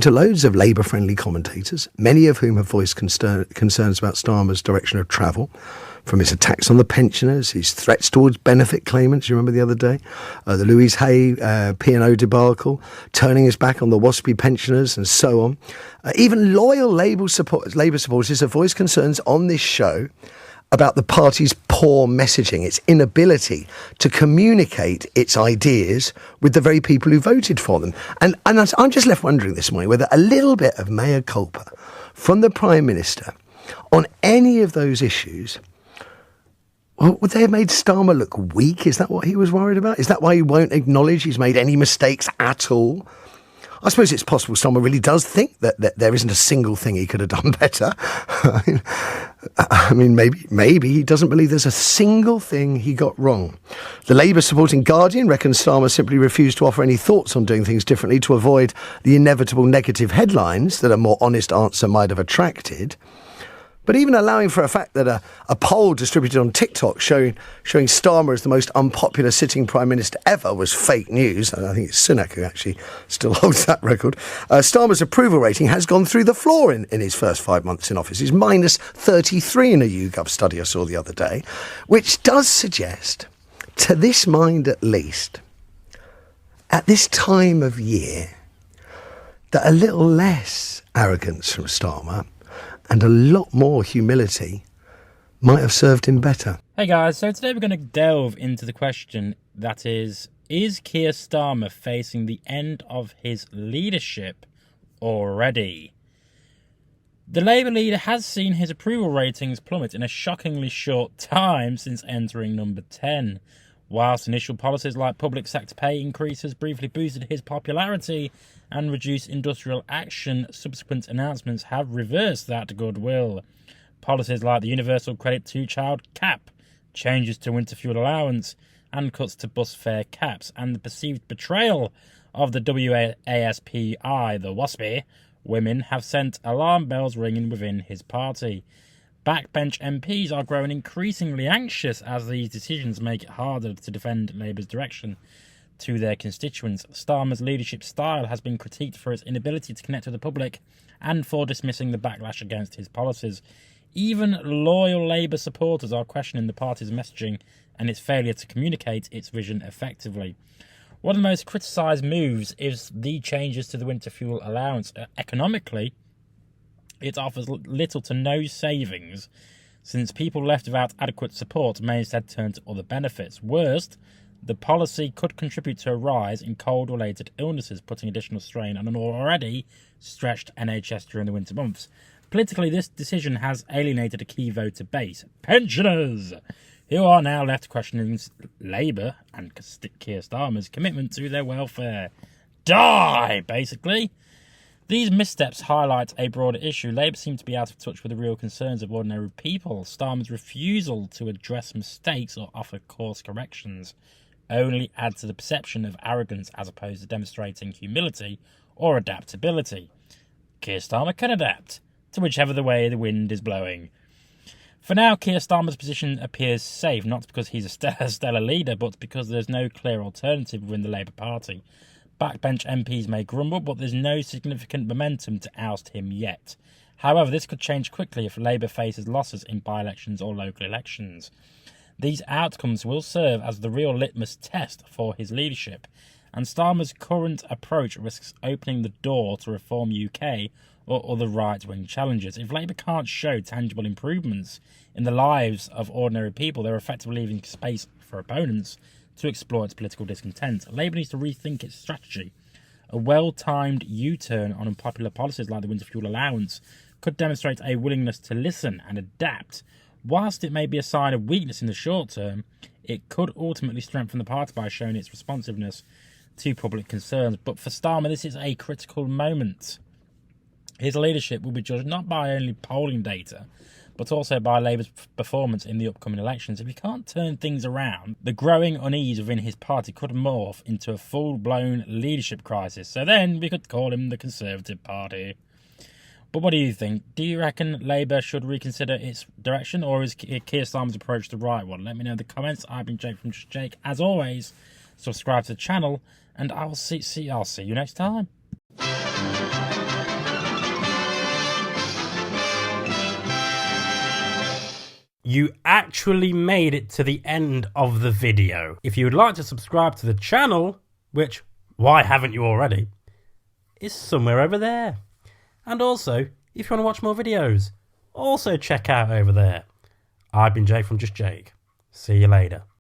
To loads of Labour-friendly commentators, many of whom have voiced concerns about Starmer's direction of travel, from his attacks on the pensioners, his threats towards benefit claimants, you remember the other day, the Louise Hay P&O debacle, turning his back on the WASPI pensioners and so on. Even loyal Labour supporters have voiced concerns on this show about the party's poor messaging, its inability to communicate its ideas with the very people who voted for them. And I'm just left wondering this morning whether a little bit of mea culpa from the Prime Minister on any of those issues, well, would they have made Starmer look weak? Is that what he was worried about? Is that why he won't acknowledge he's made any mistakes at all? I suppose it's possible Starmer really does think that there isn't a single thing he could have done better. I mean, maybe he doesn't believe there's a single thing he got wrong. The Labour supporting Guardian reckons Starmer simply refused to offer any thoughts on doing things differently to avoid the inevitable negative headlines that a more honest answer might have attracted. But even allowing for a fact that a poll distributed on TikTok showing Starmer as the most unpopular sitting Prime Minister ever was fake news, and I think it's Sunak who actually still holds that record, Starmer's approval rating has gone through the floor in his first 5 months in office. He's minus 33 in a YouGov study I saw the other day, which does suggest, to this mind at least, at this time of year, that a little less arrogance from Starmer and a lot more humility might have served him better. Hey guys, so today we're going to delve into the question that is Keir Starmer facing the end of his leadership already? The Labour leader has seen his approval ratings plummet in a shockingly short time since entering number 10. Whilst initial policies like public sector pay increases briefly boosted his popularity and reduced industrial action, subsequent announcements have reversed that goodwill. Policies like the universal credit two-child cap, changes to winter fuel allowance, and cuts to bus fare caps, and the perceived betrayal of the WASPI, the WASPI, women have sent alarm bells ringing within his party. Backbench MPs are growing increasingly anxious as these decisions make it harder to defend Labour's direction to their constituents. Starmer's leadership style has been critiqued for its inability to connect with the public and for dismissing the backlash against his policies. Even loyal Labour supporters are questioning the party's messaging and its failure to communicate its vision effectively. One of the most criticised moves is the changes to the winter fuel allowance. Economically, it offers little to no savings, since people left without adequate support may instead turn to other benefits. Worst, the policy could contribute to a rise in cold-related illnesses, putting additional strain on an already stretched NHS during the winter months. Politically, this decision has alienated a key voter base, pensioners, who are now left questioning Labour and Keir Starmer's commitment to their welfare. Die, basically. These missteps highlight a broader issue. Labour seem to be out of touch with the real concerns of ordinary people. Starmer's refusal to address mistakes or offer course corrections only adds to the perception of arrogance as opposed to demonstrating humility or adaptability. Keir Starmer can adapt to whichever the way the wind is blowing. For now, Keir Starmer's position appears safe, not because he's a stellar leader, but because there's no clear alternative within the Labour Party. Backbench MPs may grumble, but there's no significant momentum to oust him yet. However, this could change quickly if Labour faces losses in by-elections or local elections. These outcomes will serve as the real litmus test for his leadership, and Starmer's current approach risks opening the door to Reform UK or other right-wing challenges. If Labour can't show tangible improvements in the lives of ordinary people, they're effectively leaving space for opponents to exploit political discontent. Labour needs to rethink its strategy. A well-timed U-turn on unpopular policies like the winter fuel allowance could demonstrate a willingness to listen and adapt. Whilst it may be a sign of weakness in the short term, it could ultimately strengthen the party by showing its responsiveness to public concerns. But for Starmer, this is a critical moment. His leadership will be judged not by only polling data, but also by Labour's performance in the upcoming elections. If he can't turn things around, the growing unease within his party could morph into a full-blown leadership crisis. So then we could call him the Conservative Party. But what do you think? Do you reckon Labour should reconsider its direction, or is Keir Starmer's approach the right one? Let me know in the comments. I've been Jake from Just Jake. As always, subscribe to the channel, and I'll see you next time. You actually made it to the end of the video. If you would like to subscribe to the channel, which, why haven't you already, is somewhere over there. And also, if you want to watch more videos, also check out over there. I've been Jake from Just Jake. See you later.